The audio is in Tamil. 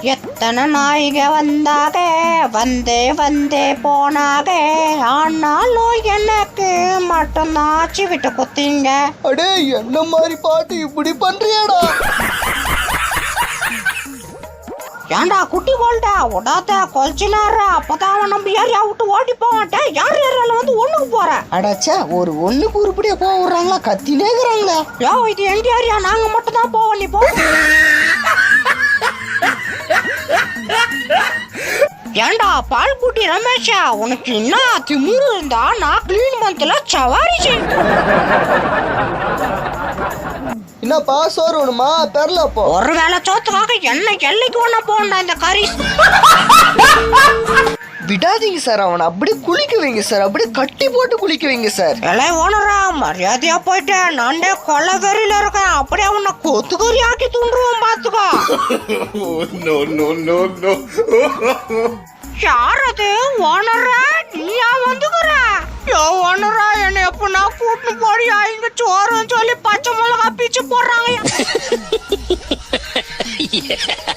எத்தனை நாய்க வந்தாக வந்தே போனாக, ஆனாலும் எனக்கு மட்டும் ஆச்சு விட்டு குத்திங்க. அடே என்ன மாதிரி பாட்டு இப்படி பண்றியாடா? ஏண்டா குட்டி போல்டா உடாத கொல்ச்சினாரா, அப்பதான் அவன் நம்ம ஏரியா விட்டு ஓடி போவான்ட்டா. யார் ஏரியால வந்து ஒண்ணுக்கு போற? அடாச்சா ஒரு ஒண்ணுக்கு உருப்படியா போக விடுறாங்களா? கத்தினேக்குறாங்களே. யோ இது எங்க ஏரியா, நாங்க மட்டும் தான் போவோம், நீ போ. ஏண்டா பால் குட்டி ரமேஷா, உனக்கு என்ன திமிரு இருந்தா நான் கிளீன் மந்த்ல சவாரி செய். என்னப்பா சோறு வேணுமா? பெறலப்போ ஒரு வேளை சோத்துக்காக என்ன எல்லைக்கு ஒண்ணா போண்டா இந்த கறி. விடாதீங்க சார், அவனை அப்படியே குளிக்க வைங்க சார், அப்படியே கட்டி போட்டு குளிக்க வைங்க சார். இலை ஓனரா மரியாதையா போயிட்டேன், நானே கொலை வெறியில இருக்கேன், அப்படியே அவனை கொத்துக்கறி ஆக்கி தூண்டுருவோம் பாத்துக்கோ. யார் அது? ஓனரா நீயா வந்துக்குற? யோ ஓனரா, என்ன எப்ப நான் கூட்டு போடியா? இங்க சோறுன்னு சொல்லி பச்சை மிளகா